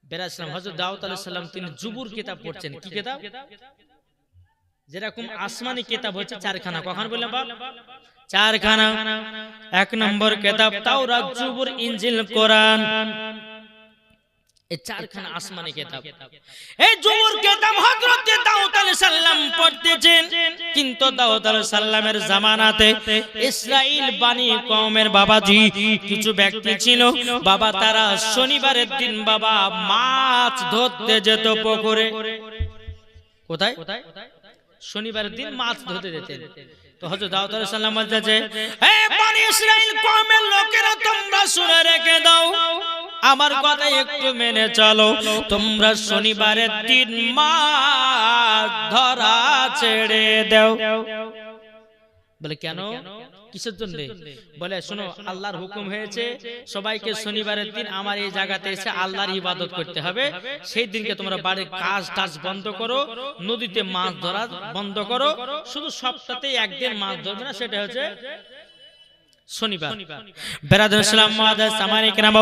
বেরাসলাম হযরত দাউদ আলাইহিস সালাম তিনি জুবুর কিতাব পড়ছেন। কি কিতাব? যেরকম আসমানি কিতাব হচ্ছে চারখানা। কখন বললাম বাপ? চারখানা। এক নম্বর কিতাব তাওরাত, জুবুর, ইনজিল, কোরআন। এই চারখানা আসমানি কিতাব। এই জুবুর কিতাব হযরত দাউদ আলাইহিস সালাম পড়তেছেন, কিন্তু দাউদ আলাইহিস সালামের জামানাতে ইসরাইল বানি কওমের বাবাজি কিছু ব্যক্তি ছিল বাবা, তারা শনিবারের দিন বাবা মাছ ধরতে যেত পুকুরে। কোথায়? শনিবারের দিন মাছ ধরতে যেতেন। তো হযরত দাউদ আলাইহিস সালাম বলতেছে, হে বনি ইসরাইল কওমের লোকেরা, তোমরা শুনে রেখে দাও, আমার কথা একটু মেনে চলো। তোমরা শনিবারের দিন মাছ ধরা ছেড়ে দাও। বলে কেন? কিসের জন্য? বলে শোনো, আল্লাহর হুকুম হয়েছে সবাইকে শনিবারের দিন আমার এই জায়গাতে এসে আল্লাহর ইবাদত করতে হবে। সেই দিনকে তোমরা বাড়ির কাজ টাজ বন্ধ করো, নদীতে মাছ ধরা বন্ধ করো, শুধু সপ্তাহে একদিন মাছ ধরবে না, সেটা হচ্ছে শনিবার। বেরাদুল ইসলাম মুআজ্জাজ সামানী কেরাম,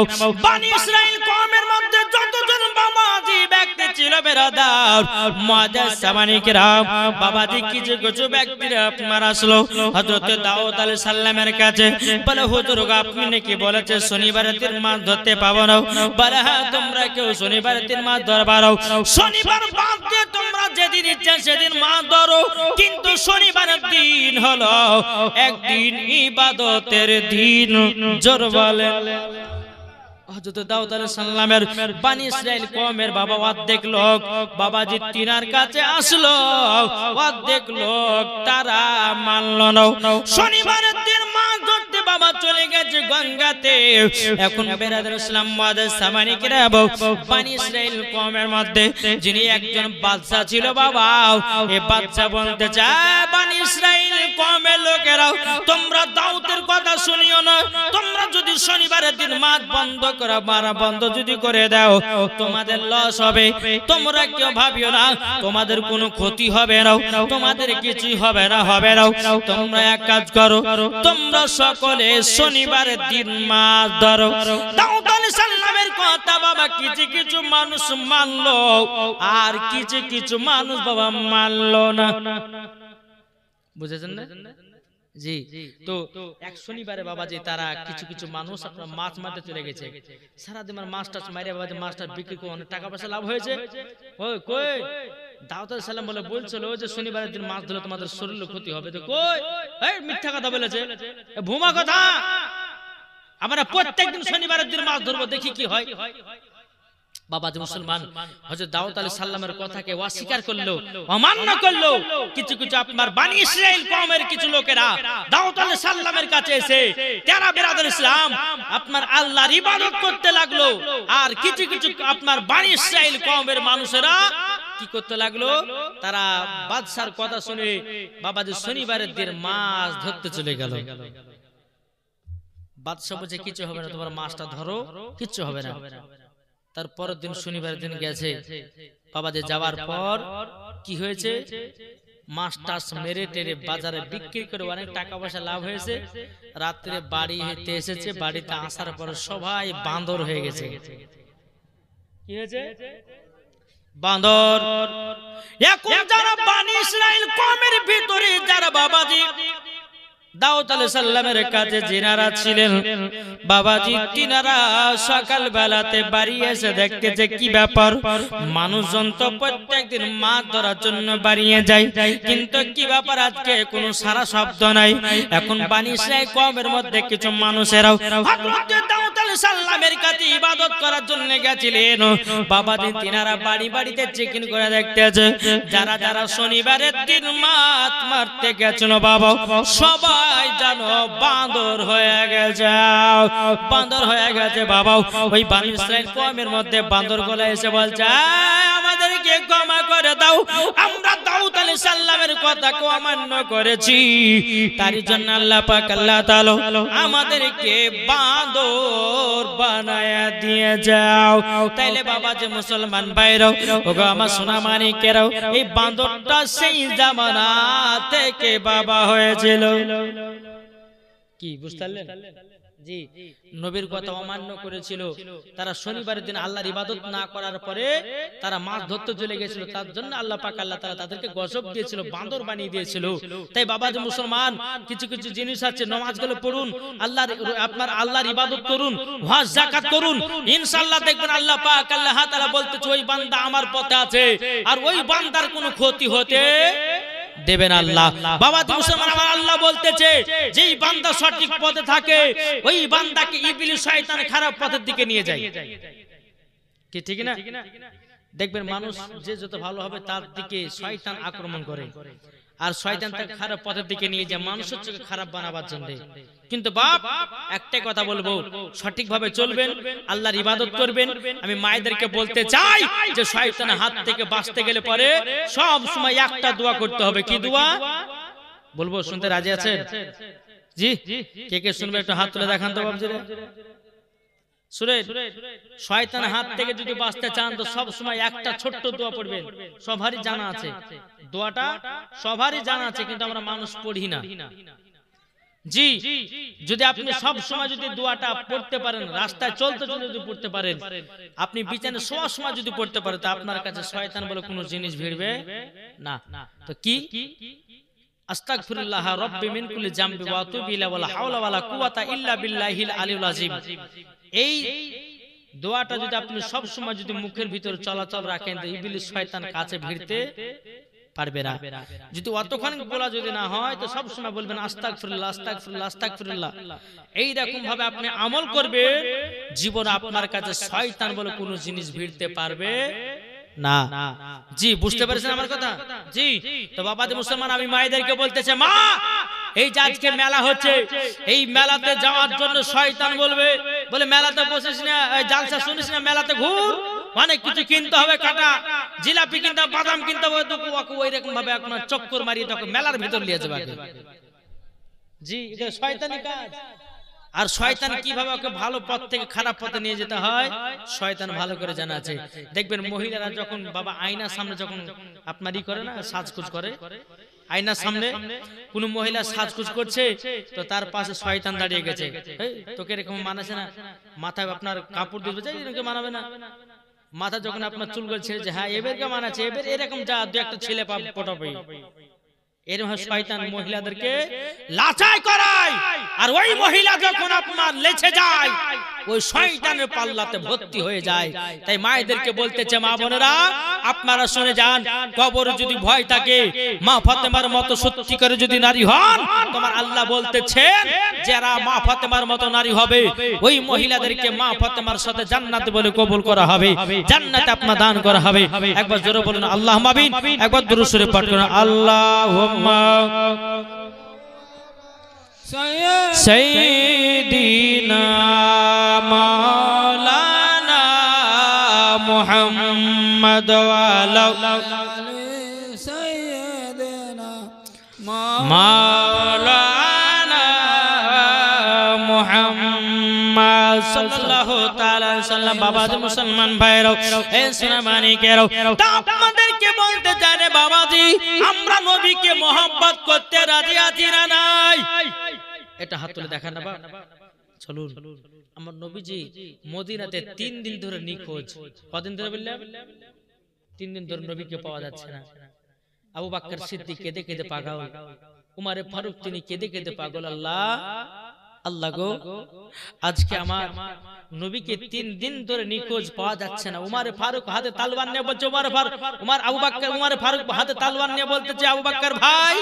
বনি ইসরাইল কওমের মধ্যে যতজন বাবাজি ব্যক্তি ছিল বেরাদার মুআজ্জাজ সামানী কেরাম, বাবাজি কিছু কিছু ব্যক্তিরা আপনার আসলো হযরত দাউদ আলাইহিস সালামের কাছে। বলে হুজুর, আপনি নাকি বলেছেন শনিবারের দিন মাছ ধরতে পাবো না। বলে হ্যাঁ, তোমরা কেউ শনিবারের দিন মাছ ধরবা না, শনিবার বাদ দিয়ে তোমরা যেদিন ইচ্ছা সেদিন মাছ ধরো, কিন্তু শনিবারের দিন হলো একদিন ইবাদতের দিন। জোর বলেন। হযরত দাউদ আলাইহিস সালামের বনি ইসরাইল কওমের বাবা অর্ধেক লোক বাবাজি তিনার কাছে আসলো, অর্ধেক লোক তারা মানল না। শনিবারের দিন মাছ ধরতে বাবা চলে গেছে গঙ্গাতে। এখন বেরাদুল ইসলাম মুআজ্জাজ সামানী কেরাম, বনি ইসরাইল কওমের মধ্যে যিনি একজন বাদশা ছিল বাবা, এই বাদশা বলতে চায়, বনি ইসরাইল কওমের লোকেরা, তোমরা দাউদের কথা শুনিও না। তোমরা যদি শনিবারের দিন মাছ বন্ধ করা মারা বন্ধ যদি করে দাও, তোমাদের লস হবে। তোমরা কেউ ভাবিও না তোমাদের কোনো ক্ষতি হবে না, তোমাদের কিছুই হবে না, হবে না। তোমরা এক কাজ করো, তোমরা সকলে শনিবারের দিন মাছ ধরো। দাউদ আলাইহিস সালামের কথা বাবা কিছু কিছু মানুষ মানলো, আর কিছু কিছু মানুষ বাবা মানলো না। বুঝেছেন না? জি। তো এক শনিবারে বাবাজি তারা কিছু কিছু মানুষ আপনার মাছ মারতে চলে গেছে। সারাদিন মাছ টাছ মারে বাবাজি মাছটা বিক্রি করে অনেক টাকা পয়সা লাভ হয়েছে। ওই কই দাউদ আলাইহিস সালাম বলছিল যে শনিবারের দিন মাছ ধরলে তোমাদের শরীরের ক্ষতি হবে। তো কই এই মিথ্যা কথা বলেছে, ভুমা কথা। আমরা প্রত্যেকদিন শনিবারের দিন মাছ ধরবো, দেখি কি হয়। বাবাজি মুসলমান হযরত দাউদ আলাইহিস সালামের কথাকে অস্বীকার করলো, অমান্য করলো। কিছু কিছু আপনার বনি ইসরাইল কওমের কিছু লোকেরা দাউদ আলাইহিস সালামের কাছে এসে তারা বেরাদুল ইসলাম আপনার আল্লাহর ইবাদত করতে লাগলো। আর কিছু কিছু আপনার বনি ইসরাইল কওমের মানুষেরা কি করতে লাগলো, তারা বাদশার কথা শুনে বাবাজি শনিবারের দিন মাছ ধরতে চলে গেল। বাদশা বলছে কিছু হবে না, তোমার মাছটা ধরো, কিচ্ছু হবে না। তারপরের দিন শনিবারের দিন গেছে বাবাজি, যাওয়ার পর কি হয়েছে, মাছ টাছ মেরে টেরে বাজারে বিক্রি করে অনেক টাকা পয়সা লাভ হয়েছে। রাত্রে বাড়ি হেঁটে এসেছে, বাড়িতে আসার পর সবাই বান্দর হয়ে গেছে। কি হয়েছে? বান্দর। এখন যারা বনি ইসরাইল কওমের ভিতরে যারা বাবাজি দাউদ আলাইহিস সালামের কাছে জিনারা ছিলেন বাবাজি, তিনারা সকাল বেলাতে বাড়ি এসে দেখতে যে কি ব্যাপার, মানুষজন তো প্রত্যেকদিন মাছ ধরার জন্য বাড়িয়ে যায়, কিন্তু কি ব্যাপার আজকে কোনো সারা শব্দ নাই। এখন বনি ইসরাইল কওমের মধ্যে কিছু মানুষেরাও হযরত দাউদ আলাইহিস সালামের কাছে ইবাদত করার জন্য গেছিলেন বাবাজি। তিনারা বাড়ি বাড়িতে চেকিং করে দেখতেছে যারা যারা শনিবারের দিন মাছ মারতে গেছিল বাবা, সবাই জানো বান্দর হয়ে গেছে, বান্দর হয়ে গেছে বাবা। ওই বনি ইসরাইল কওমের মধ্যে বান্দর গুলো এসে বলছে, আমাদেরকে ক্ষমা করে দাও, আমরা দাউদ আলাইহিস সালামের কথাকে অমান্য করেছি, তার জন্য আল্লাহ পাক আল্লাহ তাআলা আমাদেরকে বান্দর বানায়া দিয়ে যাও। তাইলে বাবা যে মুসলমান ভাইরাও, ওগো আমার সোনা মানিকেরাও, এই বান্দরটা সেই জামানা থেকে বাবা হয়েছিল। কি বুঝতে পারলেন? জি, নবীর কথা অমান্য করেছিল, তারা শনিবারের দিন আল্লাহর ইবাদত না করার পরে তারা মাছ ধরতে চলে গেছিল, তার জন্য আল্লাহ পাক আল্লাহ তাআলা তাদেরকে গজব দিয়েছিল, বাঁদর বানিয়ে দিয়েছিল। তাই বাবাজি মুসলমান, কিছু কিছু জিনিস আছে, নামাজগুলো পড়ুন, আপনার আল্লাহর ইবাদত করুন, হজ যাকাত করুন, ইনশাআল্লাহ দেখবেন আল্লাহ পাক আল্লাহ তাআলা বলতেছে ওই বান্দা আমার পথে আছে, আর ওই বান্দার কোনো ক্ষতি হতে দেবেন আল্লাহ। বাবা মুসলমান, আমার আল্লাহ বলতেছে যেই বান্দা সঠিক পথে থাকে ওই বান্দাকে ইবলিস শয়তান খারাপ পথের দিকে নিয়ে যায়। কি ঠিক না? দেখবেন মানুষ যে যত ভালো হবে তার দিকে শয়তান আক্রমণ করে, আর শয়তান তাকে খারাপ পথের দিকে নিয়ে যায় মানুষের চোখে খারাপ বানাবার জন্য। কিন্তু বাপ একটাই কথা বলবো, সঠিকভাবে চলবেন, আল্লাহর ইবাদত করবেন। আমি মায়েদেরকে বলতে চাই যে শয়তানের হাত থেকে বাঁচতে গেলে পরে সব সময় একটা দোয়া করতে হবে। কি দোয়া বলবো, শুনতে রাজি আছেন? জি, কে কে শুনবে একটু হাত তুলে দেখান তো বাবজিরা। শুনেন, শয়তানের হাত থেকে যদি বাঁচতে চান তো সব সময় একটা ছোট্ট দোয়া পড়বেন। সবারই জানা আছে দোয়াটা, সবারই জানা আছে, কিন্তু আমরা মানুষ পড়ি না। জি, যদি আপনি সব সময় যদি দোয়াটা পড়তে পারেন, রাস্তায় চলতে চলতে যদি পড়তে পারেন, আপনি বিছানায় শোয়ার সময় যদি পড়তে পারেন, তো আপনার কাছে শয়তান বলে কোনো জিনিস ভিড়বে না। তো কি? আস্তাগফিরুল্লাহ রাব্বি মিন কুল্লি জামবি ওয়া আতুবু ইলাইহি ওয়া লা হাওলা ওয়া লা কুওয়াতা ইল্লা বিল্লাহিল আলিয়্যিল আযীম। এই দোয়াটা যদি আপনি সব সময় যদি মুখের ভিতরে চলাচল রাখেন, তো ইবলিস শয়তান কাছে ভিড়তে পারবে না। যদি অতক্ষণ বলা যদি না হয়, তো সব সময় বলবেন আস্তাগফিরুল্লাহ আস্তাগফিরুল্লাহ আস্তাগফিরুল্লাহ। এই রকম ভাবে আপনি আমল করবেন, জীবনে আপনার কাছে শয়তান বলে কোনো জিনিস ভিড়তে পারবে না। জি, বুঝতে পারছেন আমার কথা? জি, তো বাবাজি মুসলমান, আমি মায়েদেরকে বলতেছে, মা এই যে আজকে মেলা হচ্ছে, এই মেলাতে যাওয়ার জন্য শয়তান বলবে, বলে মেলাতে বসিস না, জালসা শুনিস না, মেলাতে ঘুর, অনেক কিছু কিনতে হবে, কাটা জিলাপি কিনতে হবে, বাদাম কিনতে হবে, তো ওই রকম ভাবে আপনার চক্কর মারিয়ে তখন মেলার ভিতর নিয়ে যাবে। জি, এটা শয়তানি কাজ। আর শয়তান কিভাবে ওকে ভালো পথ থেকে খারাপ পথে নিয়ে যেতে হয় শয়তান ভালো করে জানা আছে। দেখবেন মহিলারা যখন বাবা আয়নার সামনে যখন আপনার ই করে না, সাজগোজ করে, আয়নার সামনে কোন মহিলা সাজগোজ করছে, তো তার পাশে শয়তান দাঁড়িয়ে গেছে, তোকে এরকম মানাছে না, মাথায় আপনার কাপড় দিবে, এরকম মানাবে না, মাথা যখন আপনার চুল করে ছেড়েছে, হ্যাঁ এবারকে মানাচ্ছে, এবার এরকম যা দু একটা ছেলে পটাবে, এরকম শয়তান মহিলাদেরকে লাচাই করায়। আর ওই মহিলা যখন আপনার লেছে যায়, ওই শয়তানের পাল্লাতে ভর্তি হয়ে যায়। তাই মায়েদেরকে বলতেছে, মা বোনেরা আপনারা শুনে যান, কবরে যদি ভয় থাকে, মা ফাতেমার মতো সত্যি করে যদি নারী হন, তোমার আল্লাহ বলতেছেন যারা মা ফাতেমার মতো নারী হবে, ওই মহিলাদেরকে মা ফাতেমার সাথে জান্নাতে বলে কবুল করা হবে, জান্নাতে আপনার দান করা হবে। একবার জোরে বলুন আল্লাহুম্মা আমিন, একবার দুরূদ শরীফ পাঠ করুন, আল্লাহুম্মা সাইয়্যিদিনা মাওলানা মুহাম্মদ ওয়া আলা সাইয়্যিদিনা মাওলানা মুহাম্মদ সাল্লাল্লাহু তাআলা আলাইহি ওয়াসাল্লাম। বাবাজি মুসলমান ভাইরা, এ সোনা মানিকেরা, আপনাদেরকে বলতে চাই রে বাবাজি, আমরা নবীকে মহব্বত করতে রাজি আছি না নাই? এটা হাত তুলে দেখান না বাবা। চলুন, আমার নবীজি মদিনাতে 3 দিন ধরে নিখোঁজ। কদিন ধরে বললাম? 3 দিন ধরে নবীকে পাওয়া যাচ্ছে না। আবু বকর সিদ্দিক কেঁদে কেঁদে পাগল, উমর ফারুক তিনি কেঁদে কেঁদে পাগল। আল্লাহ আল্লাহ গো, আজকে আমার নবীকে 3 দিন ধরে নিখোঁজ পাওয়া যাচ্ছে না। উমর ফারুক হাতে তলোয়ার নিয়ে বলছে, উমর ফারুক হাতে তলোয়ার নিয়ে বলতেছে, আবু বকর ভাই,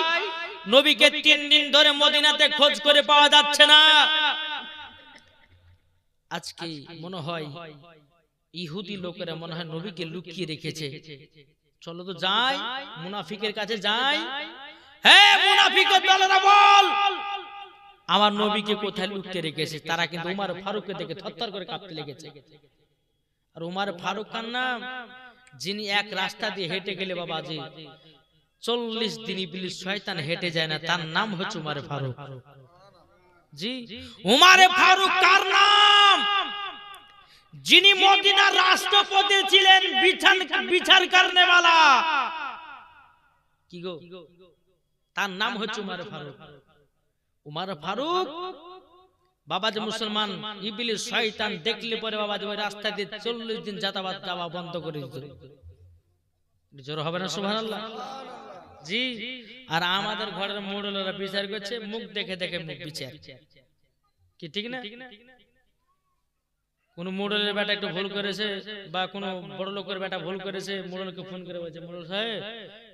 নবীকে 3 দিন ধরে মদিনাতে খোঁজ করে পাওয়া যাচ্ছে না। আজকে মনে হয় ইহুদি লোকেরা মনে হয় নবীকে লুকিয়ে রেখেছে। চলো তো যাই, মুনাফিকের কাছে যাই। হে মুনাফিকের দলেরা বল, আমার নবীকে কোথায় লুকিয়ে রেখেছে? তারা কিন্তু উমর ফারুককে দেখে থরথর করে কাঁপতে লেগেছে। আর উমর ফারুক কার নাম, যিনি এক রাস্তা দিয়ে হেঁটে গেলে বাবাজি 40 দিন ইবলিস শয়তান হেঁটে যায় না, তার নাম হচ্ছে উমর ফারুক। জি, উমর ফারুক কার নাম? যিনি মদিনার রাষ্ট্রপতি ছিলেন, বিচার করনে वाला। কি গো, তার নাম হচ্ছে উমর ফারুক। উমর ফারুক বাবাজি মুসলমান ইবলিস শয়তান দেখলে পরে বাবাজি ওই রাস্তা দিয়ে 40 দিন যাতায়াত যাওয়া বন্ধ করে দিত। জোর হবে না সুবহানাল্লাহ? জি। আর আমাদের ঘরের মোড়লেরা বিচার করছে মুখ দেখে দেখে মুখ বিচার, কি ঠিক না? কোন মোড়লের বেটা একটু ভুল করেছে বা কোন বড় লোকের বেটা ভুল করেছে, মোড়লকে ফোন করে বলছে মোড়ল সাহেব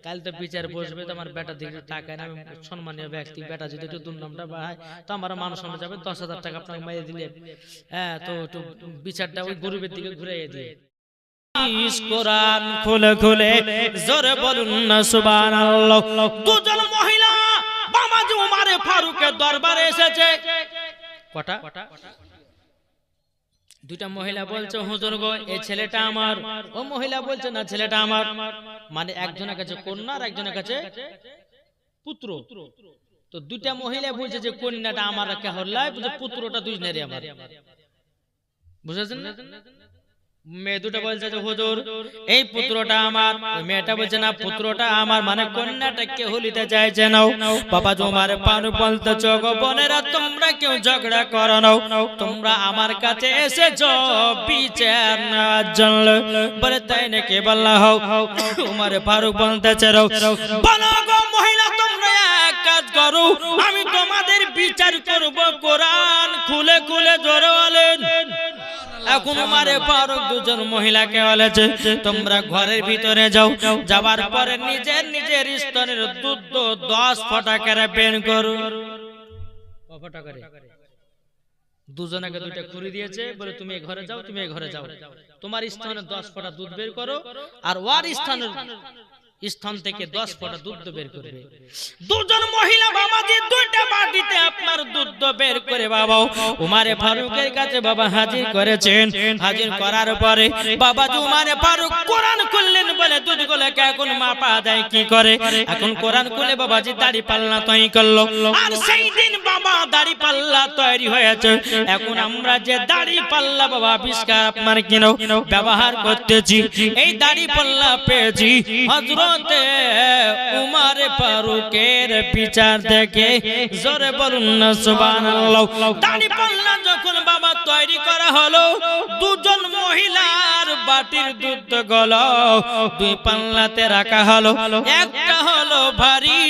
কাল তো বিচার বসবে, তো আমার বেটা দিকে টাকা না, আমি সম্মানীয় ব্যক্তি, বেটা যদি একটু দুর্নামটা বাড়ায় তো আমার মান সম্মান যাবে, 10,000 টাকা আপনাকে মাইরে দিলে, হ্যাঁ তো একটু বিচারটা ওই গরিবের দিকে ঘুরাইয়ে দিয়ে। কোরআন খুলে খুলে জোরে বলুন না সুবহানাল্লাহ। দুজন মহিলা বাবাজি উমারে ফারুকের দরবারে এসেছে। কটা? দুইটা মহিলা বলছে হুজুর গো এই ছেলেটা আমার। ও মহিলা বলছে না ছেলেটা আমার। মানে একজনের কাছে কন্যা আর একজনের কাছে পুত্র। তো দুইটা মহিলা বলছে যে কন্যাটা আমার কে হল্লাই, পুত্রটা দুইজনেরই আমার। বুঝেছেন না? মেয়ে দুটো বলছে যে হুজুর এই পুত্রটা আমার, মেয়েটা বলছে না পুত্রটা আমার, মানে কন্যাটা কে হলিতে চাইছে নাও। বাবা জমার পান বলতেছ গো বোনেরা তোমরা কেউ ঝগড়া করো নাও, তোমরা আমার কাছে এসেছো বিচার নেওয়ার জন্য। বলে তাই নাকি? বললা হও। উমার ফারুক বলতেছে বলো গো মহিলা তোমরা এক কাজ করো, আমি তোমাদের বিচার করব কোরআন খুলে খুলে জোরে বলেন। এখন উমারে ফারুক দুজন মহিলাকে বলেছে তোমরা ঘরের ভিতরে যাও, যাবার পরে নিজের নিজের স্তনের দুধ 10 ফোঁটা করে বের করো। কত ফোঁটা করে? দুজনকে দুইটা খুরি দিয়েছে, বলে তুমি এই ঘরে যাও, তুমি এই ঘরে যাও, তোমার স্তনে 10 ফোঁটা দুধ বের করো, আর ওর স্থান থেকে 10 ফোঁটা দুধ বের করবে। দুজন মহিলা বাবাজি দুইটা বাটিতে আপনার দুধ বের করে বাবা উমারে ফারুকের কাছে বাবা হাজির করেছেন। হাজির করার পরে বাবাজি উমারে ফারুক কোরআন খুললেন। বলে দুধগুলোকে এখন মাপা যায় কি করে? এখন কোরআন খুলে বাবাজি দাড়ি পাল্লা তৈরি করলো। আর সেই দিন বাবা দাড়ি পাল্লা তৈরি হয়েছে। এখন আমরা যে দাড়ি পাল্লা বাবা আবিষ্কার আপনার কেন ব্যবহার করতেছি, এই দাড়ি পাল্লা পেয়েছি হযরত উমারে ফারুকের বিচার দেখে। জোরে বলুন না সুবহানাল্লাহ। দাড়ি পাল্লা যখন বাবা তৈরি করা হলো, দুজন মহিলার বাটির দুধ গুলো দুই পাল্লাতে রাখা হলো। একটা হলো ভারী,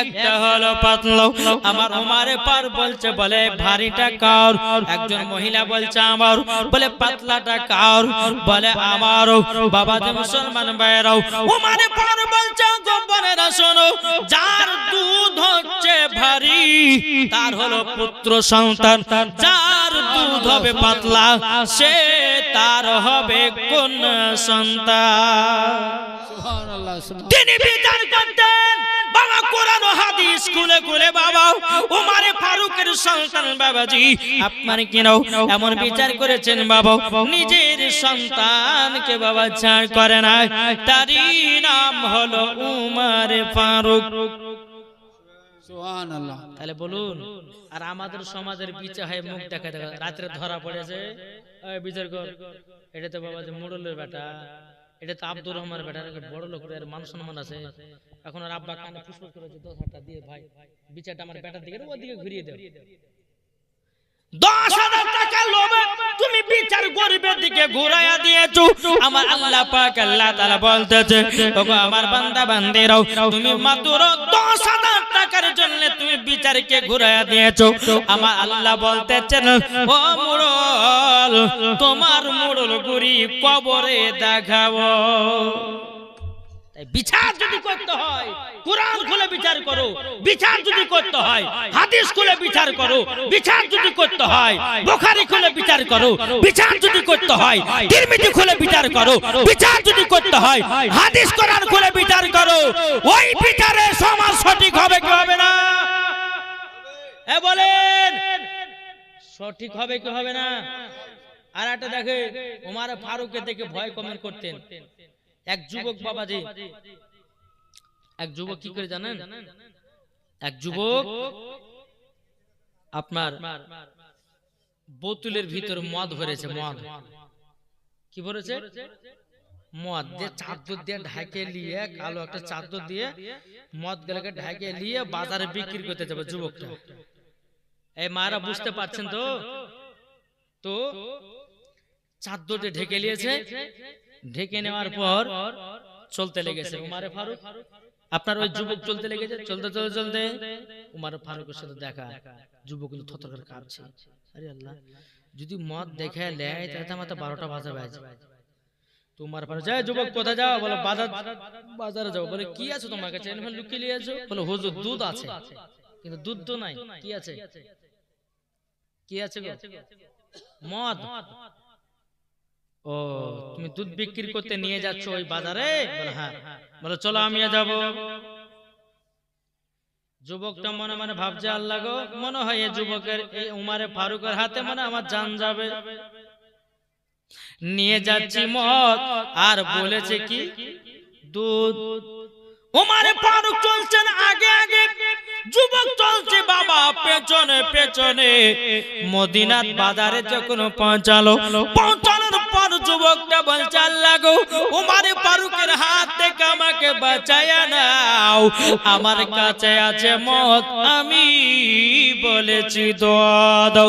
একটা হলো পাতলা। আমার উমারে ফারুক বলছে বলে ভারীটা কার? একজন মহিলা বলছে আমার। বলে পাতলাটা কার? বলে আমার। বাবা যে মুসলমান ভাইরাও উমারে ফারুক বলছে গোপনেরা শোনো, যার দুধ হচ্ছে ভারী তার হলো পুত্র সন্তান, যার দুধ হবে পাতলা সে তার হবে কন্যা সন্তান। সুবহানাল্লাহ। তিনি বিচার করতেন বাবা কোরআন ও হাদিস খুলে খুলে বাবা উমারে ফারুকের সন্তান বাবাজি আপনার কি নাও এমন বিচার করেছেন বাবা নিজের সন্তানকে বাবা ছাড় করে না, তারই নাম হলো উমারে ফারুক। সুবহানাল্লাহ। তাহলে বলুন আর আমাদের সমাজের বিচার হয় মুখ দেখা দেখা রাতে ধরা পড়েছে এই বিচার কর, এটা তো বাবা যে মোড়লের বেটা, এটা তো আব্দুর রহমানের বেটা, বড় লোকের মান সম্মান আছে। এখন আর আব্বা কানে ফুসফুস করেছে 10,000 দিয়ে ভাই বিচারটা আমার বেটার দিকে ওদিকে ঘুরিয়ে দাও। 10,000 টাকা লোভে তুমি বিচার গরিবের দিকে ঘুরাইয়া দিয়েছো। আমার আল্লাহ পাক আল্লাহ তাআলা বলতেছে ওগো আমার বান্দা বান্দিরাও তুমি মাত্র 10,000 টাকার জন্য তুমি বিচারকে ঘুরাইয়া দিয়েছো। আমার আল্লাহ বলতেছেন ও মুড়ল তোমার মুড়ল গুরি কবরে দেখাবো। বিচার যদি করতে হয় কোরআন খুলে বিচার করো, বিচার যদি করতে হয় হাদিস খুলে বিচার করো, বিচার যদি করতে হয় বুখারী খুলে বিচার করো, বিচার যদি করতে হয় তিরমিজি খুলে বিচার করো, বিচার যদি করতে হয় হাদিস কোরআন খুলে বিচার করো। ওই বিচারে সমাজ সঠিক হবে কি হবে না? এ বলেন সঠিক হবে কি হবে না? আর একটা দেখে ওমর ফারুককে দেখে ভয় কমেন্ট করতেন এক যুবক বাবাজি। এক যুবক কি করে জানেন? এক যুবক আপনার বোতলের ভিতর মদ ভরেছে। মদ কি ভরেছে? মদ দিয়ে চাদর দিয়ে ঢাকে নিয়ে, কালো একটা চাদর দিয়ে মদ গুলোকে ঢাকে নিয়ে বাজারে বিক্রি করতে যাবে যুবকটা। এই মারা বুঝতে পারছেন তো? তো চাদরটা ঢেকে নিয়েছে, ঢেকে নেওয়ার পর চলতে লেগেছে উমারে ফারুক। আপনার ওই যুবক চলতে লেগেছে, চলতে চলতে চলতে উমার ফারুকের সাথে দেখা। যুবক কিন্তু থরথর করে কাঁপছে। আরে আল্লাহ, যদি মদ দেখে নেয় তাহলে আমার তো 12টা বাজে বাজে। তোমার ফারুক যায়, যুবক কোথায় যাও? বলো বাজারে যাও। বলে কি আছে তোমার কাছে? লুকিয়ে নিয়ে আসো। বলো হুজুর দুধ আছে, কিন্তু দুধ তো নাই। কি আছে? কি আছে গো? মদ। ও, তুমি দুধ বিক্রি করতে নিয়ে যাচ্ছ ওই বাজারে? বলে হ্যাঁ। বলো চলো আমিও যাব। যুবকটা মনে মনে ভাবছে আল্লাহ গো, মনে হয় এই যুবকের, এই উমারে ফারুকের হাতে মানে আমার জান যাবে। নিয়ে যাচ্ছি মদ, আর বলেছে কি দুধ। উমারে ফারুক চলছেন আগে আগে, যুবক চলছে বাবা পেছনে পেছনে। মদিনার বাজারে যখন পৌঁছানোর পর যুবকটা বলছে আল্লাহ গো, উমারে ফারুকের হাত থেকে আমাকে বাঁচায়া নাও, আমার কাছে আছে মদ, আমি বলেছি দাও।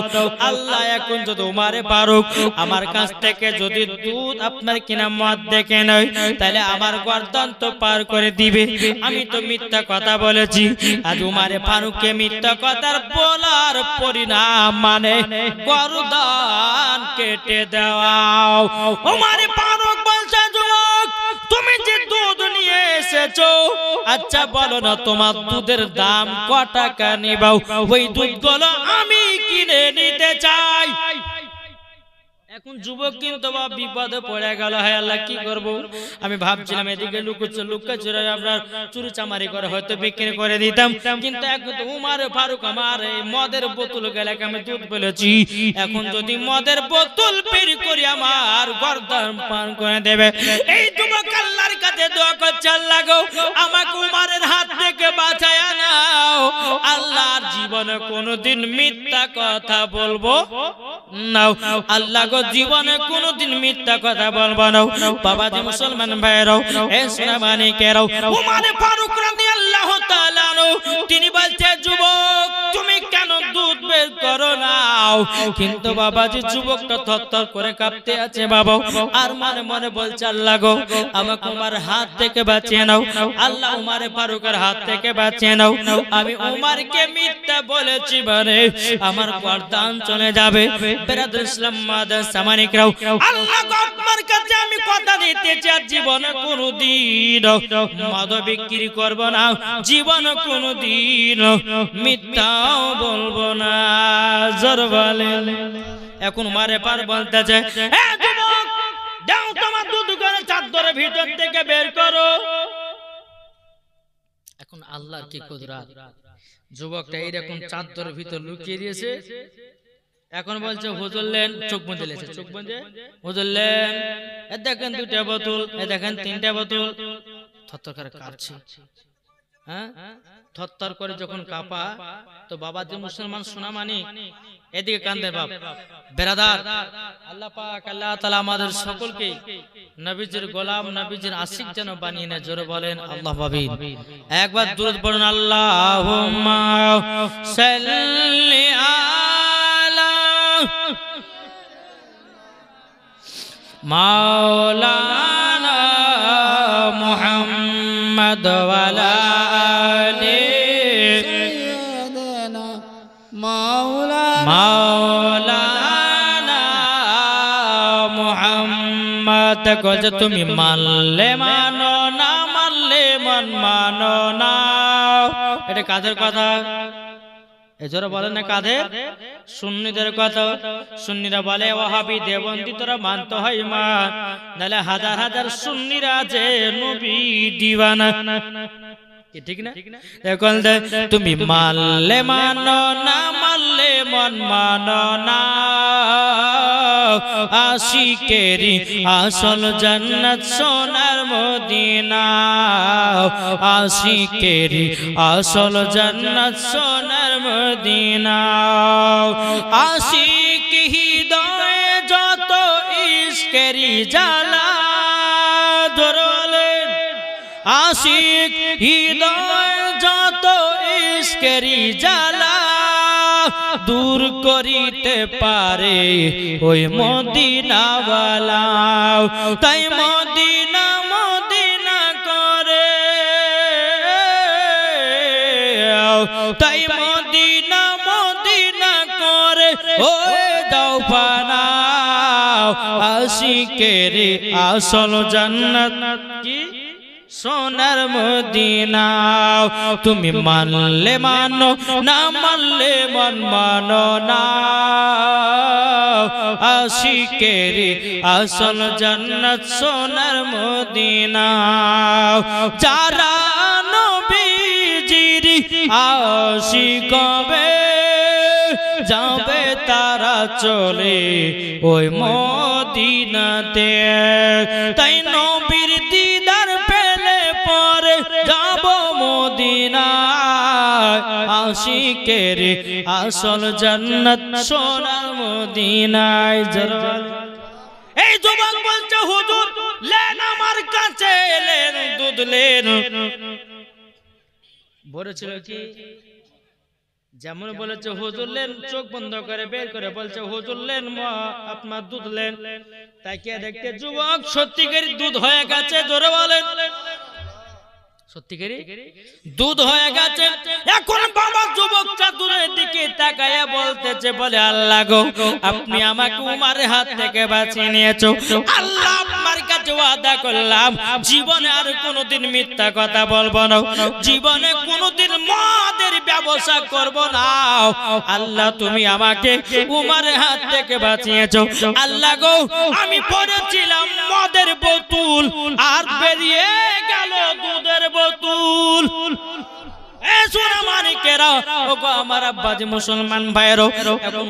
আল্লাহ এখন যদি উমারে ফারুক আমার কাছ থেকে যদি দুধ আপনার কিনা মদ দেখে নয়, তাহলে আমার গর্দান তো পার করে দিবে। আমি তো মিথ্যা কথা বলেছি। আজ উমারে ফারুককে মিথ্যা কথার বলার পরিণাম মানে গর্দান কেটে দাও। উমারে ফারুক বলছে যুবক, তুমি যে দুধ নিয়ে এসেছো, আচ্ছা বলো না তোমার দুধের দাম ক টাকা নিবাও? ওই দুধগুলো আমি কিনে নিতে চাই। এখন যুবক কিন্তু বিপদে পড়ে গেল। হ্যাঁ আল্লাহ কি করব? আমি ভাবছিলাম এদিকে লুকাচুরি আপনার চুরি চামারি করে হয়তো বিক্রি করে দিতাম, কিন্তু এখন তো উমারে ফারুক আমার এই মদের বোতল গেলে আমি দুধ বলেছি, এখন যদি মদের বোতল বের করি আমার গর্দান পান করে দেবে। এই যুবক আল্লাহর কাছে দোয়া করছে, আল্লাহ গো আমাকে উমারের হাত থেকে বাঁচায়া নাও। আল্লাহর জীবনে কোনোদিন মিথ্যা কথা বলবো না। আল্লাহ গো জীবনে কোনোদিন মিথ্যা কথা বলবো না। বাবা যে মুসলমান ভাইরাও, এ সোনা মানিকেরাও, উমারে ফারুক রাদিয়াল্লাহু তাআলা তিনি বলছে যুবক তুমি কেন দুধ বের করো নাও? কিন্তু বাবা যে যুবকটা থরথর করে কাঁপতে আছে বাবা, আর মনে মনে বলছে আল্লাহ গো আমাকে উমার হাত থেকে বাঁচিয়ে নাও। আল্লাহ উমারে ফারুকের হাত থেকে বাঁচিয়ে নাও। আমি উমারকে মিথ্যা বলেছি মানে আমার গর্দান চলে যাবে। বেরাদুল ইসলাম মাদার সামানিকরাও, আল্লাহ গো আপনার কাছে আমি কথা দিতে চাই, জীবনে কোনোদিন মদ বিক্রি করব না, জীবনে কোনোদিন মিথ্যাও বলবো না। জোর বলেন। এখন উমারে পার বলতেছে, এ যুবক দাও তোমার দুধ করে চাদরের ভিতর থেকে বের করো। এখন আল্লাহর কি কুদরত, যুবকটা এইরকম চাদরের ভিতর লুকিয়ে দিয়েছে। এখন বলছে হুজুরলেন, চোখ বুঁজে লেছে, চোখ বুঁজে হুজুরলেন এ দেখেন 2টা বোতল, এ দেখেন 3টা বোতল। থরথর করে কাঁপছে। হ্যাঁ থরথর করে যখন কাঁপা, তো বাবা যে মুসলমান সোনা মানি এদিকে কান্দে বাপ। বেরাদার আল্লাহ পাক আল্লাহ তাআলা আমাদের সকলকে নবীজির গোলাম, নবীজির আশিক যেন বানিয়ে নেয়। জোরে বলেন আল্লাহ আমিন। একবার দুরূদ পড়ুন, আল্লাহুম্মা সাল্লি আলা মাওলানা মুহাম্মদ ওয়া আলা আলি সাইয়্যিদিনা মাওলানা মুহাম্মদ। কইছে তুমি মানলে মানো, না মানলে মন মানো না। এটা কাদের কথা? এজরা বলেন না কাদের? সুন্নিদের কথা। সুন্নিরা বলে ওয়াহাবি দেওবন্দি তোরা মানতে হয় মা, নালে হাজার হাজার সুন্নিরা যে নবী দিওয়ানা। ঠিক না? এখন তুমি মানলে মানো, না মানলে মন মানো না। আশিকেরি আসল জান্নাত সোনার মদিনা, আশিকেরি আসল জান্নাত সোনার মদিনা। আশিক হৃদয়ে যত ইশকেরি জ্বালা, ধরলেন আশিক হৃদয়ে যত ইশকেরি জ্বালা, দূর করিতে পারে ওই মদিনাওয়ালা। তাই মদিনা মদিনা করে, তাই মদিনা মদিনা করে ওই দাও পানাও আশিকের আসল জান্নাত কি সোনার মদিনা। তুমি মানলে মানো না মানলে মন মানো না, আশিকের আসল জান্নাত সোনার মদিনা। যারা নবীজির আশিক হবে যাবে তারা চলে ওই মদিনাতে। তাই নবীর দিদার পেলে পরে যাব মদিনায়, আশিকের আসল জান্নাত সোনার মদিনায়। এই যুবক বলছে হুজুর লেন আমার কাছে, লেন দুধ লেন। বলেছিল কি যেমন বলেছে হুজুর লেন, চোখ বন্ধ করে বের করে বলছে হুজুর লেন আপনার দুধ লেন। তাই কে দেখতে যুবক সত্যিকারী দুধ হয়ে গেছে, জোরে বলেন সত্যিকারী দুধ হয়ে গেছে। এখন বাবা যুবকটা দূরের দিকে তাকায়া বলতেছে, বলে আল্লাহ গো আপনি আমাকে উমারের হাত থেকে বাঁচিয়ে নিয়েছো। আল্লাহ আপনার কাছে ওয়াদা করলাম জীবনে আর কোনোদিন মিথ্যা কথা বলবো না, জীবনে কোনোদিন মদের ব্যবসা করব না। আল্লাহ তুমি আমাকে উমারের হাত থেকে বাঁচিয়েছো। আল্লাহ গো আমি পড়েছিলাম মদের বোতল আর বেরিয়ে গেল দুধের বোতল। আমার আব্বাজি মুসলমান ভাইয়েরও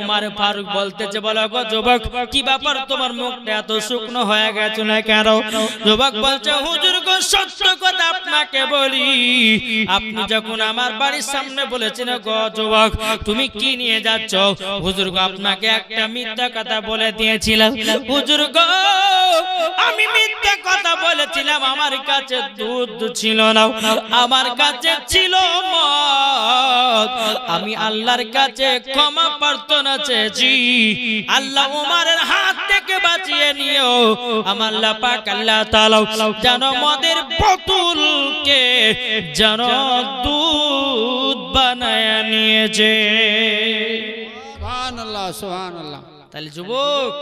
উমার ফারুক বলতেছে, বলো গো যুবক কি ব্যাপার তোমার মুখটা এত শুকনো হয়ে গেছে না কেন? যুবক বলছে হুজুর গো সত্য কথা আপনাকে বলি, আপনি যখন আমার বাড়ির সামনে বলেছেন গো যুবক তুমি কি নিয়ে যাচ্ছ, হুজুর গো আপনাকে একটা মিথ্যা কথা বলে দিয়েছিলাম। হুজুর গো আমি মিথ্যা কথা বলেছিলাম, আমার কাছে দুধ ছিল না, আমার কাছে ছিল মদ। আমি আল্লাহর কাছে ক্ষমা প্রার্থনা চেয়েছি, আল্লাহ উমারের হাত থেকে বাঁচিয়ে নিও। আমার আল্লাহ পাক আল্লাহ তাআলা যেন মদের বোতলকে যেন দুধ বানায় নিয়েছে। সুবহানাল্লাহ সুবহানাল্লাহ। তাহলে যুবক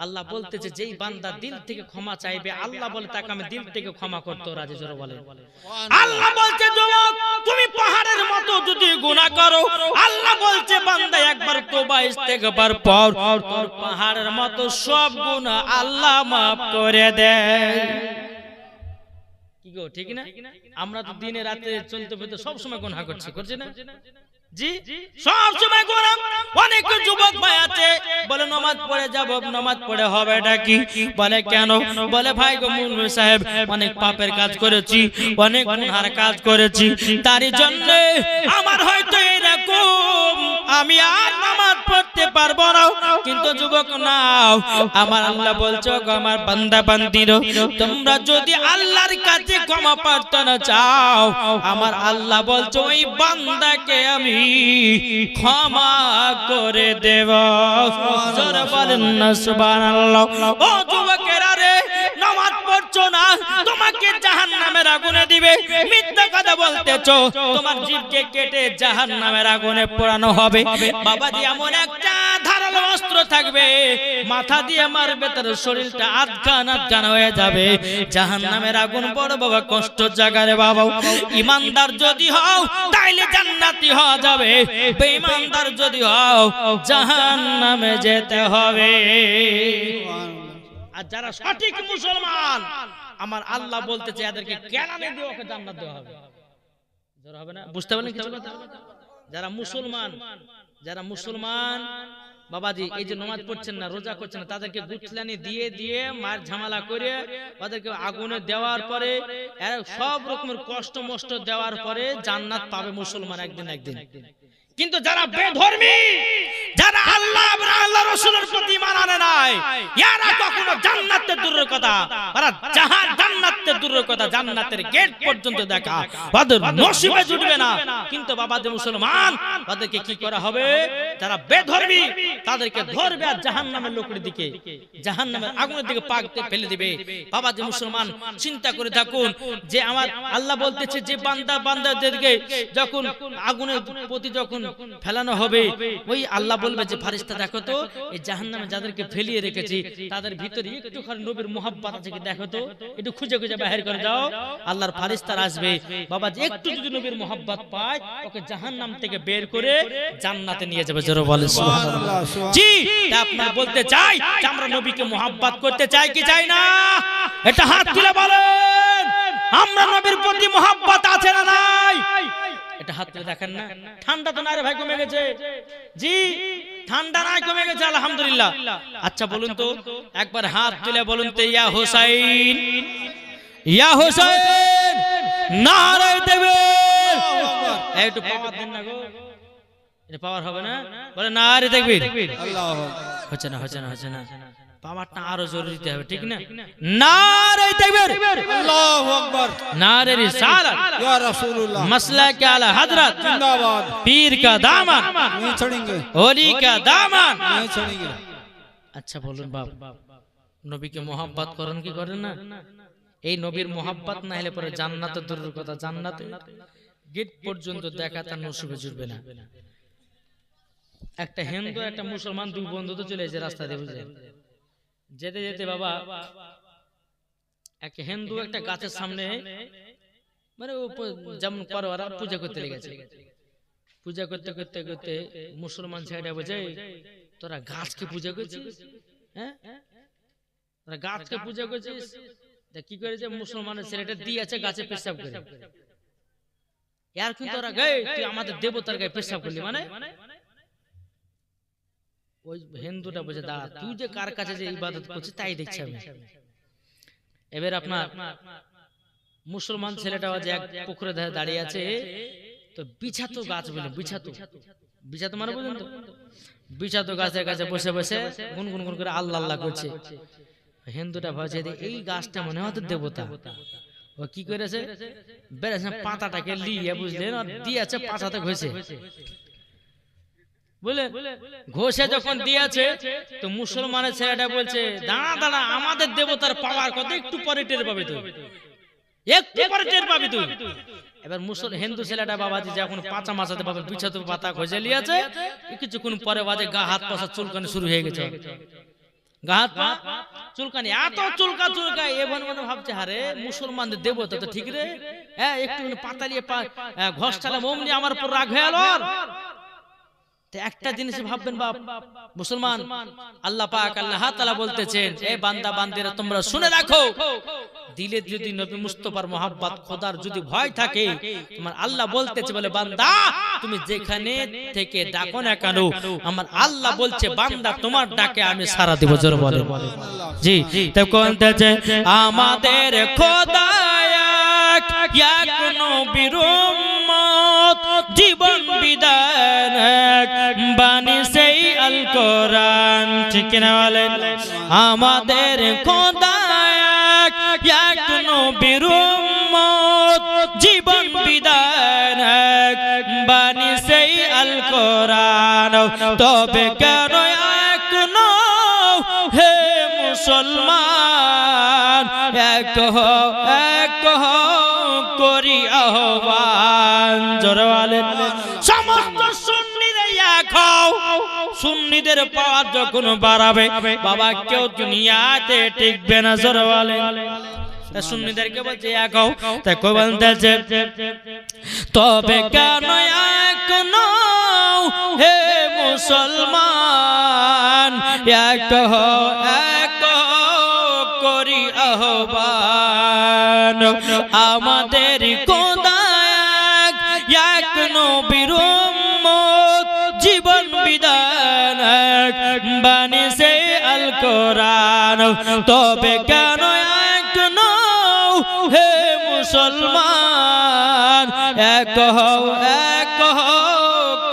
আল্লাহ বলতেছে যেই বান্দা দিল থেকে ক্ষমা চাইবে আল্লাহ বলে তাকে আমি দিল থেকে ক্ষমা করতে রাজি। জোরে বলে আল্লাহ বলছে যুবক তুমি পাহাড়ের মতো যদি গুনাহ করো, আল্লাহ বলছে বান্দা একবার তওবা ইস্তেগফার পর তোর পাহাড়ের মতো সব গুনাহ আল্লাহ maaf করে দেয়। কি গো ঠিক না? আমরা তো দিনে রাতে চলতে ফিরতে সব সময় গুনাহ করছি না জি, সব সময় গুনাহ। অনেক যুবক ভাই আছে বলে নামাজ পড়ে যাব, নামাজ পড়ে হবেটা কি? বলে কেন? বলে ভাই গো মুন্নি সাহেব অনেক পাপের কাজ করেছি, অনেক গুনার কাজ করেছি, তারই জন্য আমার হয়তো এরকম আমি আর নামাজ পড়তে পারবো না। কিন্তু যুবক নাও, আমার আল্লাহ বলছো গো আমার বান্দা বান্দিরো তোমরা যদি আল্লাহর কাছে ক্ষমা প্রার্থনা চাও, আমার আল্লাহ বলছো ওই বান্দাকে আমি ক্ষমা করে দেব। জোরে বলেন না সুবহানাল্লাহ। ও যুবকেরা রে নামাজ পড়ছো না, তোমাকে জাহান্নামের আগুনে দিবে। মিথ্যা কথা বলতেছো, তোমার জিভকে কেটে জাহান্নামের আগুনে পোড়ানো হবে। বাবাজি এমন একটা ধারালো অস্ত্র থাকবে, মাথা দিয়ে মারবে তার শরীরটা আধখান হয়ে যাবে। জাহান্নামের আগুন বড় বাবা কষ্ট জাগারে বাবা। ইমানদার যদি হও তাইলে জান্নাতি হওয়া যাবে, বেঈমানদার যদি হও জাহান্নামে যেতে হবে। আর যারা সঠিক মুসলমান আমার আল্লাহ বলতেছে এদেরকে কেলানে দিয়ে ওকে জান্নাত দেওয়া হবে। যারা হবে না বুঝতে পারলেন কিছু কথা? যারা মুসলমান বাবাজি এই যে নামাজ পড়ছেন না, রোজা করছেন না, তাদেরকে গুছলানি দিয়ে মার ঝামেলা করে ওদেরকে আগুনে দেওয়ার পরে সব রকমের কষ্ট মষ্ট দেওয়ার পরে জান্নাত পাবে মুসলমান একদিন। কিন্তু যারা বেধর্মী, যারা আল্লাহ এবং আল্লাহ রাসূলের প্রতি ঈমান আনে নাই, এরা কখনো জান্নাতের দূরের কথা ওরা জান্নাত জান্নাতের দূরের কথা জান্নাতের গেট পর্যন্ত দেখা ওদের নসিবে জুটবে না। কিন্তু বাবা যে মুসলমান ওদেরকে কি করা হবে, যারা বেধর্মী তাদেরকে ধরবে আর জাহান্নামের লোকের দিকে, জাহান্নামের আগুনের দিকে পাকতে ফেলে দিবে। বাবা যে মুসলমান চিন্তা করে থাকুন যে আমার আল্লাহ বলতেছে যে বান্দা বান্দাদেরকে যখন আগুনের প্রতি যখন ফেলানো হবে, ওই আল্লাহ বলবে যে ফারিস্তা দেখো তো এই জাহান্নামে যাদেরকে ফেলিয়ে রেখেছি তাদের ভিতরে একটুখানি নবীর মুহাব্বত আছে কি দেখো তো, একটু খুঁজে খুঁজে বাইরে করে দাও। আল্লাহর ফারিস্তারা আসবে, বাবা যে একটু যদি নবীর মুহাব্বত পায় ওকে জাহান্নাম থেকে বের করে জান্নাতে নিয়ে যাবে। জোরে বলেন সুবহানাল্লাহ। জি, আপনারা বলতে চাই যে আমরা নবীকে মুহাব্বত করতে চাই কি চাই না? এটা হাত তুলে বলেন আমরা নবীর প্রতি মুহাব্বত আছে না নাই? এটা হাত তুলে দেখেন না। ঠান্ডা তো না রে ভাই, কমে গেছে। জি, ঠান্ডা নাই, কমে গেছে আলহামদুলিল্লাহ। আচ্ছা বলুন তো একবার হাত তুলে বলুন তো ইয়া হুসাইন, ইয়া হুসাইন নারে তাকবীর। একটু পাওয়ার দেন না গো, এটা পাওয়ার হবে না? বলে নারে তাকবীর। আল্লাহু আকবার। হচ্ছে না হচ্ছে না হচ্ছে না, পাওয়ারটা আরো জোরে দিতে হবে, ঠিক না? নারে তাকবীর, আল্লাহু আকবার। নারে রিসালাত, ইয়া রাসূলুল্লাহ। মাসলাক আলা হযরত, জিন্দাবাদ। পীর কা দামন नहीं छोड़ेंगे, ওলি কা দামন नहीं छोड़ेंगे। আচ্ছা বলুন বাপ, নবীকে মোহাব্বত করেন কি করেন না? এই নবীর মোহাব্বত না হলে পরে জান্নাতের দূরের কথা জান্নাতে গেট পর্যন্ত দেখা তার নসিবে জুটবে না। একটা হিন্দু একটা মুসলমান দুই বন্ধু তো চলে এসে রাস্তা দিয়ে, বুঝলেন? যেতে যেতে বাবা এক হিন্দু একটা গাছের সামনে মানে যেমন করে ওরা পূজা করতে লেগেছে। পূজা করতে করতে করতে মুসলমান ছেলেটা বলছে তোরা গাছকে পূজা করছিস, হ্যাঁ তোরা গাছকে পূজা করছিস। কি করেছে মুসলমানের ছেলেটা দিয়েছে গাছে পেশাব করে। यार কিন্তু ওরা গয়ে তুই আমাদের দেবতার গায়ে পেশাব করলি মানে? ওই হিন্দুটা বলছে দাঁড়া, তুই যে কার কাছে যে ইবাদত করছিস তাই দেখছি আমি। এবার আপনার মুসলমান ছেলেটা যে এক পুকুরে ধারে দাঁড়িয়ে আছে, তো বিছাতো গাছ বলে, বিছাতো বিছাতো মানে বুঝলেন তো, বিছাতো গাছের কাছে বসে বসে গুনগুন গুন করে আল্লাহ আল্লাহ করছে। হিন্দুটা ভাবছে এই গাছটা মনে হয় দেবতা। ও কি করেছে, বেড়েছে পাতাটাকে লিয়ে বুঝলেন আর দিয়েছে পাতাতে ঘষে, বুঝলেন? ঘষে যখন দিয়েছে তো মুসলমানের ছেলেটা বলছে দাঁড়া দাঁড়া, আমাদের দেবতার পাওয়ার কথা একটু পরে টের পাবি তুই, একটু পরে টের পাবি তুই। এবার হিন্দু ছেলেটা বাবাজি যখন পাঁচা মাছাতে বাবা বিছাতো পাতা ঘষে লিয়েছে, কিছুক্ষণ পরে বাজে গা হাত পাশা চুলকানি শুরু হয়ে গেছে। গা হাত পা চুলকানি, এত চুলকা চুলকা। এবার মনে ভাবছে হারে মুসলমানদের দেবতা তো ঠিক রে, হ্যাঁ একটু পাতা নিয়ে ঘষ চালাম অমনি আমার উপর রাগ হয়ে গেল। একটা জিনিস ভাববেন বাপ মুসলমান, আল্লাহ পাক আল্লাহ তাআলা বলতেছেন এ বান্দা বান্দিরা তোমরা শুনে রাখো, দিলে যদি নবী মুস্তাফার মোহাব্বত খোদার যদি ভয় থাকে, তোমার আল্লাহ বলতেছে বলে বান্দা তুমি যেখানে থেকে ডাকো না কেন, আমার আল্লাহ বলছে বান্দা তোমার ডাকে আমি সাড়া দেব। জোরে বলে জি। তো বলতেছে আমাদের খোদা এক নবীর উম্মত, জীবন বিধান বাণী সেই আল কোরআন, ঠিক না বলেন? আমাদের খোদা এক নবীর উম্মত, জীবন বিধান বাণী সেই আল কোরআন। তবে কেন এক নও হে মুসলমান, এক করি আহ্বান। জোরে বলেন সমস্ত সুন্নিরা এক হও। সুন্নিদের পাওয়ার যখন বাড়াবে বাবা কেউ দুনিয়াতে টিকবে না। জোরে বলেন সুন্নিদেরকে বলছে এক হও, তাই কই বলতেছে তবে কেন এক নও হে মুসলমান, এক করি আহ্বান। আমাদের খোদা এক নবীর উম্মত, জীবন বিধান বাণী সেই আল কোরআন। তবে কেন এক নও হে মুসলমান, এক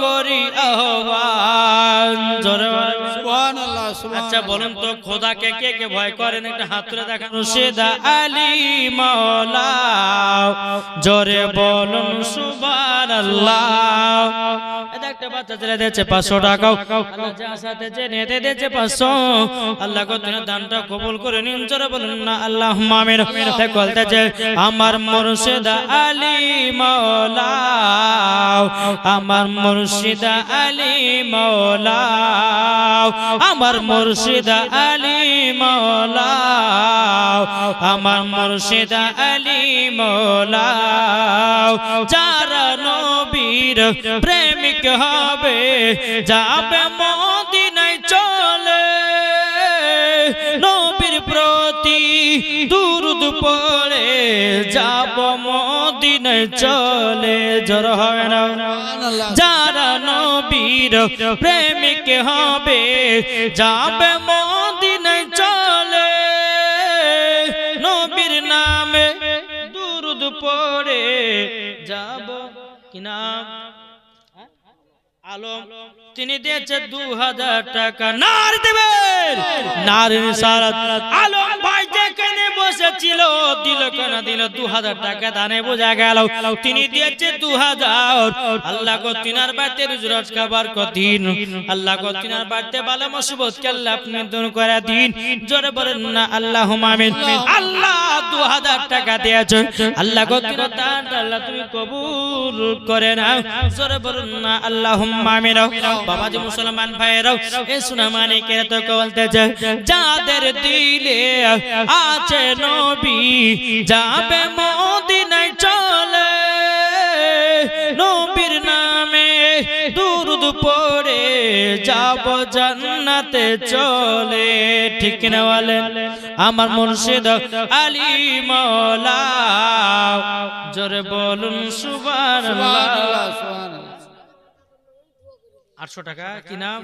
করি আহ্বান। জোরে সুবহানাল্লাহ আচ্ছা বলুন তো খোদাকে কে কে ভয় করেন একটা হাত তুলে দেখান মুর্শিদা আলী মাওলা জোরে বলুন সুবহানাল্লাহ এটা একটা বাচ্চা ছেলে দিয়েছে 500 টাকা আল্লাহ যার সাথে যে নিতে দিয়েছে 500 আল্লাহ কো তুমি দানটা কবুল করে নিন জোরে বলুন না আল্লাহুম্মা আমিন তাই বলতেছে আমার মুর্শিদা আলী মাওলা আমার মুর্শিদা আলী মাওলা আমার মুর্শিদা আলী মাওলা আমার মুর্শিদা আলী মাওলা যারা নবীর প্রেমিক হবে যাবে মদিনায় চলে নবীর প্রতি দুরূদ পড়ে যাব মদিনায় চলে জোর হবে না যারা নবীর প্রেমিক হবে যাবে মদিনায় চলে নবীর নামে দুরূদ পড়ে যাব কি নাম আলম তিনি দিয়েছে 2000 টাকা নার দেবেন নারীর সারাত আলম ভাই যেখানে বসেছিল দিল কেন দিল 2000 টাকা দানে বোঝা গেল তিনি দিয়েছে 2000 আল্লাহ গো তিনার বাড়িতে রুজরাজ খাবার কদিন আল্লাহ গো তিনার বাড়িতে ভালো মুসিবত কে আল্লাহ আপনি দূর করে দিন জোরে বলেন না আল্লাহুম্মা আমিন আল্লাহ 2000 টাকা দিয়েছে আল্লাহ গো তিনার দান আল্লাহ তুমি কবুল করে নাও জোরে বলেন না আল্লাহুম্মা আমিন বাবাজি মুসলমান ভাইরাও এ সোনা মানিকের তো বলতেছে যাদের দিলে আছে নবী যাবে মদিনায় চলে নবীর নামে দুরূদ পড়ে যাব জান্নাতে চলে ঠিক না বলেন আমার মুর্শিদ আলী মাওলা জোরে বলুন সুবহানাল্লাহ 800 টাকা কি নাম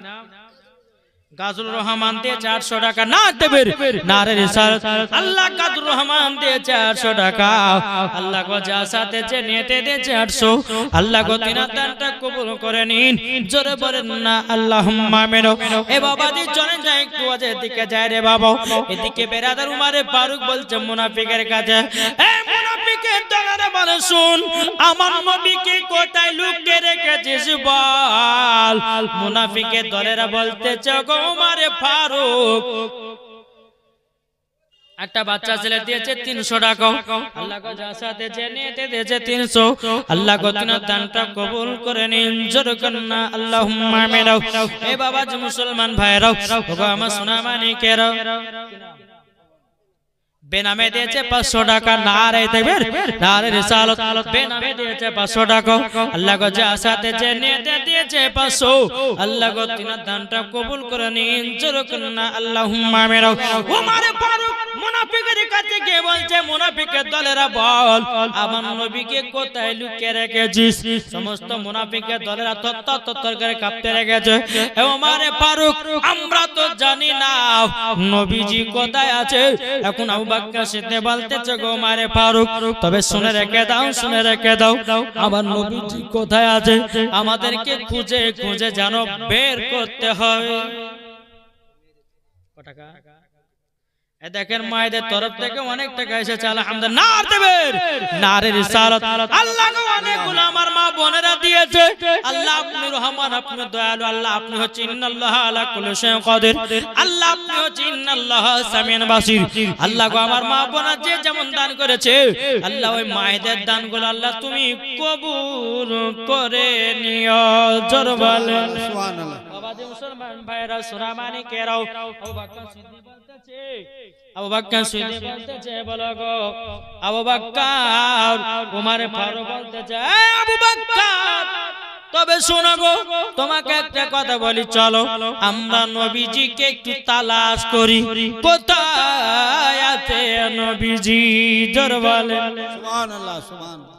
গাজুল রহমান দিয়ে 400 টাকা না দেবের নারে রিসালাত আল্লাহ গাজুল রহমান দিয়ে 400 টাকা আল্লাহ গো যা সাথে যে নিতে দিয়েছে 800 আল্লাহ গো তিনার দানটা কবুল করে নিন জোরে বলেন না আল্লাহুম্মা আমিন এ বাবাজি চলে যায় একটু আজের দিকে যায় রে বাবা এদিকে বেরাদার উমারে ফারুক বলছে মুনাফিকের কাছে এ মুনাফিকের দলেরা বলে শুন আমার নবীকে কোথায় লুকিয়ে রেখেছিস বল মুনাফিকের দলেরা বলতেছে গো উমারে ফারুক একটা বাচ্চা ছেলে দিয়েছে 300 টাকা আল্লাহ গো যার সাথে যে নিতে দিয়েছে 300 আল্লাহ গো তিনার দানটা কবুল করে নিন জোরে করুন আল্লাহুম্মা আমিন এ বাবাজি মুসলমান ভাইরাও ওগো আমার সোনা মানিকেরা বেনামে দিয়েছে 500 টাকা নারে তাকবীর নারে রিসালাত বেনামে দিয়েছে 500 টাকা আল্লাহ গো যার সাথে যে নিতে দিয়েছে 500 আল্লাহ গো তিনার দানটা কবুল করে নিন জোরে করুন আল্লাহুম্মা আমিন উমারে ফারুক মুনাফিকের কাছে গিয়ে বলছে মুনাফিকের দলেরা বল আমার নবীকে কোথায় লুকিয়ে রেখেছিস সমস্ত মুনাফিকের দলেরা তত্তর করে কাঁপতে লেগেছে এ উমারে ফারুক আমরা তো জানি না নবীজি কোথায় আছে এখন আবু বকর সিদ্দিক বলতেছে গো উমারে ফারুক তবে শুনে রেখে দাও আমার নবীজি কোথায় আছে আমাদেরকে খুঁজে খুঁজে জানো বের করতে হবে কত টাকা দেখেন মায়েদের তরফ থেকে অনেক টাকা এসেছে আলহামদুলিল্লাহ নার দেবের নারে রিসালাত আল্লাহ গো অনেকগুলো আমার মা বোনেরা দিয়েছে আল্লাহ আপনি রহমান আপনি দয়ালু আল্লাহ আপনি হচ্ছেন ইন্নাল্লাহ আলা কুল্লি শাইইন কাদির আল্লাহ আপনি হচ্ছেন ইন্নাল্লাহ সামিউন বাসির আল্লাহ গো আমার মা বোনেরা যে যেমন দান করেছে আল্লাহ ওই মায়েদের দানগুলো আল্লাহ তুমি কবুল করে নিও জোরে বলেন সুবহানাল্লাহ বাবাজি মুসলমান ভাইরা সোনা মানিকেরাও আবু বকর সিদ্দিক বলতেছে আবু বকর সিদ্দিক বলতেছে বলো গো আবু বকর উমারে ফারুক বলতেছে এ আবু বকর তবে শোনো গো তোমাকে একটা কথা বলি চলো আমরা নবীজিকে একটু তালাশ করি কোথায় আছে নবীজি জোরে বলেন সুবহানাল্লাহ সুবহানাল্লাহ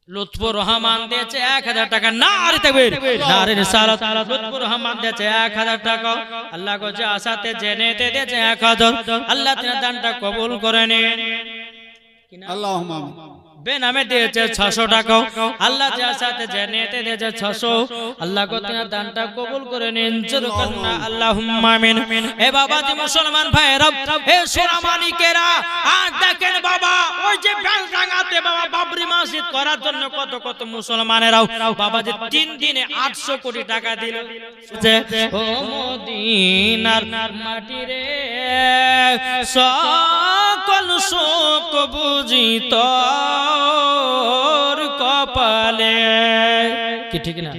লুৎফুর রহমান দিয়েছে 1000 টাকা নারে তাকবীর নারে রিসালাত লুৎফুর রহমান দিয়েছে 1000 টাকা আল্লাহ গো যা আসাতে জেনেতে দিয়েছে 1000 আল্লাহ তিনার দানটা কবুল করে নিন আল্লাহুম্মা আমিন বেনামে দিয়েছে 600 টাকা আল্লাহ যার সাথে জেনেতে দিয়েছে 600 আল্লাহ কো তোমার দানটা কবুল করে নিন জোরে করুন আল্লাহুম্মা আমিন এ বাবা জি মুসলমান ভাইরা এ সোনামানিকেরা আর দেখেন বাবা ওই যে বেলডাঙ্গাতে বাবা বাবরি মসজিদ করার জন্য কত কত মুসলমানেরাও বাবা জি 3 দিনে 800 কোটি টাকা দিল যে ও মদিনার মাটি রে সকল শোক বুঝি তোর কপালে কি ঠিক না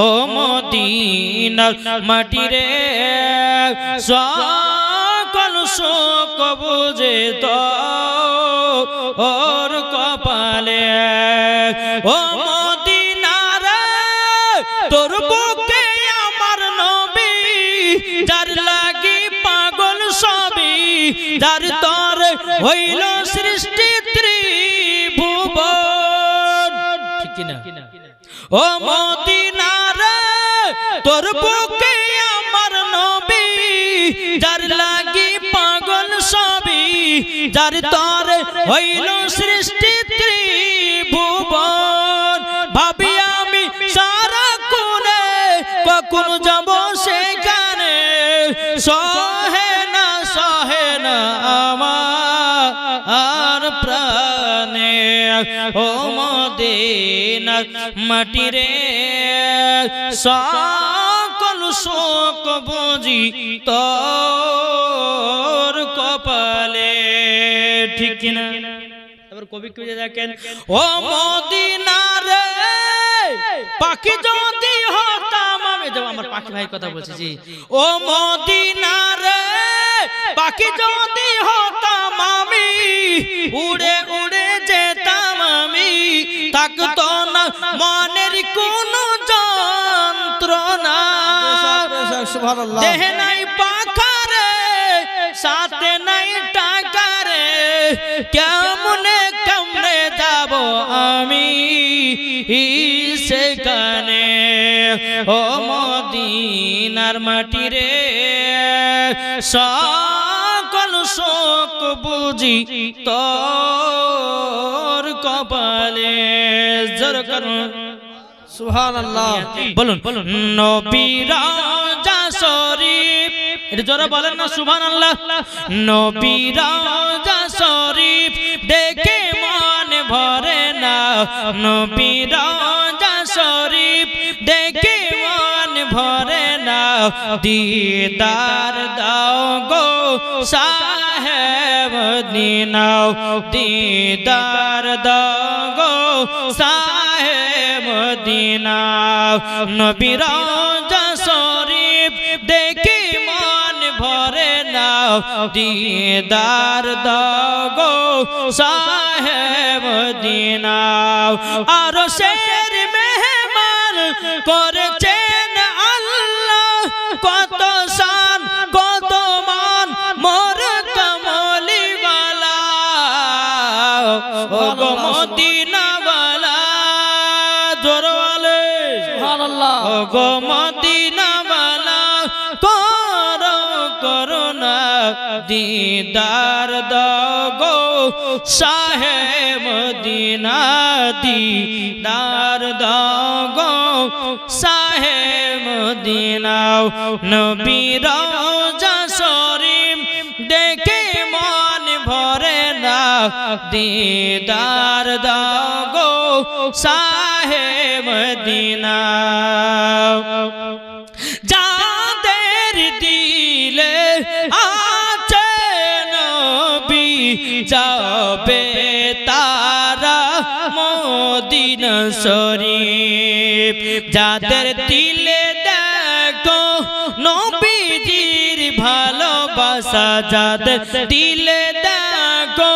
ও মদিনার মাটি রে সকল শোক বুঝি তোর কপালে ও মদিনার তোর বুকে আমার নবী যার লাগি পাগল সবই যার তর হইল সৃষ্টি ত্রিভুবন ঠিক না ও মদিনার তোর বুকে আমার নবী যার লাগি পাগল সবই যার তর হইল সৃষ্টি ত্রিভুবন ভাবি আমি সারা কোণে কখন যাব সেখানে সহে না আমার প্রাণে ও মদিনার মাটি রে সকল শোক বুঝি তোর কপালে ঠিক কিনা এবার কবি খুঁজে দেখেন ও মদিনার পাখি যদি হতাম আমি যাব আমার পাখি ভাই কথা বলছি জি ও মদিনার পাখি যদি হতাম আমি উড়ে উড়ে যেতাম আমি থাকতো না মনের কোন যন্ত্রণা সুবহানাল্লাহ দেহে নাই পাখা রে সাথে নাই টাকা রে কেমনে কেমনে যাব আমি সেখানে ও মদিনার মাটি রে সকল শোক বুঝি তোর কপালে জোর করুন সুবহানাল্লাহ বলুন নবী রাজা শরীফ এটা জোরে বলেন না সুবহানাল্লাহ নবী রাজা শরীফ দেখে মন ভরে না নবী রাজা শরীফ দেখে মন ভরে না দিদার দাও গো সাহেব মদিনা দিদার দাও গো সাহেব মদিনা নবী রাজা শরীফ দেখে মন ভরে না দিদার দাও গো সাহেব মদিনা আর শের মেহমান করেছেন আল্লাহ কত শান কত মান মোর কমলি ওয়ালা ও গো মদিনা ওয়ালা জোর বলে সুবহানাল্লাহ ও গো মদিনা ওয়ালা করুণা দিদার দাও গো শাহে মদিনা দিদার দাও গো শাহে মদিনা নবী রওজা শরীফ দেখে মন ভরে না দিদার দাও গো শাহে মদিনা যাদের দিলে আছে নবী যাবে তারা মদিনা শরীফ যাদের দিলে দেখো নবীজির ভালোবাসা যাদের দিলে দেখো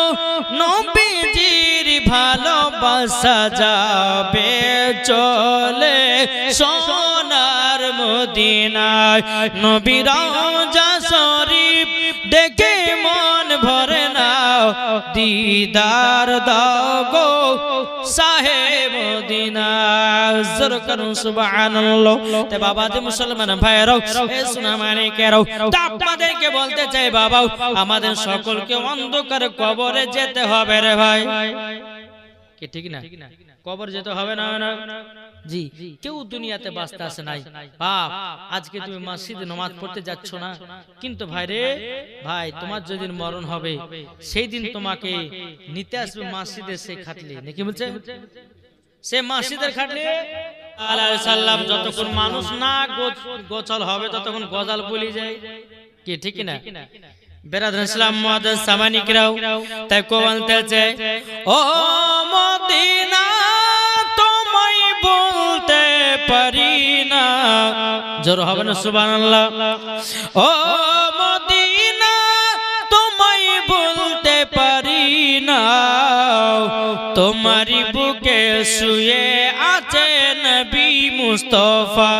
নবীজির ভালোবাসা যাবে চলে সোনার মদিনায় নবী রওজা শরীফ দেখে মন ভরে না দিদার দাও গো শাহে মদিনা জোর করুন সুবহানাল্লাহ তে বাবা জি মুসলমান ভাইরাও এ সোনামানিকেরাও আপনাদেরকে বলতে চাই বাবা আমাদের সকলকে অন্ধকার কবরে যেতে হবে রে ভাই কি ঠিক না? কবর যেতে হবে না হবে না? জি। কেউ দুনিয়াতে বাঁচতে আসে নাই বাপ। আজকে তুমি মসজিদে নামাজ পড়তে যাচ্ছ না, কিন্তু ভাই রে ভাই, তোমার যেদিন মরণ হবে সেই দিন তোমাকে নিতে আসবে মসজিদে সে খাটলে, নাকি বলছে? সে মসজিদের খাটলে আলাইহিস সালাম যতক্ষণ মানুষ না গোচল হবে ততক্ষণ গজাল বলি যায়, কি ঠিক না? বেরাদার ইসলাম মুআদ্দাস সামানি কিরাও তাই কো বলতেছে, ও মদিনা তোমায় বলতে পারি না, জোর হবে না সুবহানাল্লাহ। ও মদিনা তোমায় বলতে পারি না, তোমারি বুকে শুয়ে আছে নবী মুস্তাফা,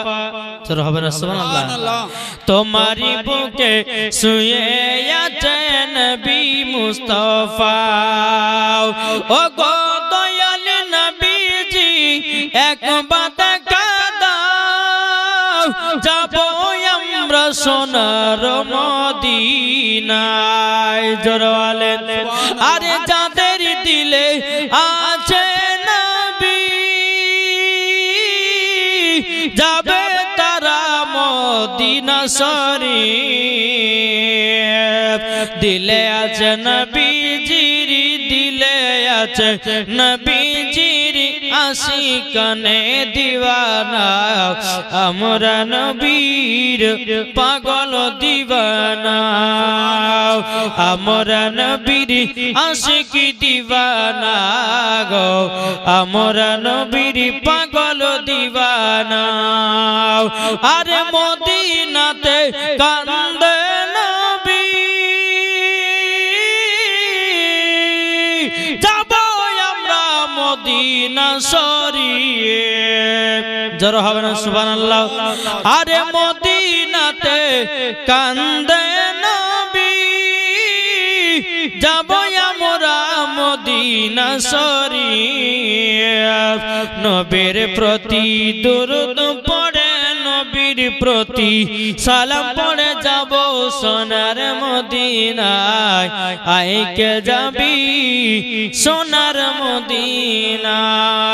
জোর হবে না সুবহানাল্লাহ। তোমারি বুকে শুয়ে আছে নবী মুস্তাফা, ও গো দয়াল নবীজি একবার দেখা দাও, যাবো আমরা সোনার মদিনায়, জোরে বলেন। আরে যাদের দিলে আছে নবী যাবে তারা মদিনা শরীফ, দিলে আছে নবীজির, দিলে আছে নবীজির আশিকানে দিওয়ানা, আমরা নবীর পাগল দিওয়ানা, আমরা নবীর আশিকি দিওয়ানা গো, আমরা নবীর পাগল দিওয়ানা। আরে মদিনাতে কান্দে নবী, যাবো আমরা মদিনা শরীফ, জোর হবে না সুবহানাল্লাহ। আরে মদিনাতে কান্দে নবী, যাবো আমরা মদিনা শরীফ, নবীর প্রতি দরুদ পড়ে, নবীর প্রতি সালাম পড়ে যাব সোনার মদিনায়, আইকে যাবি সোনার মদিনায়।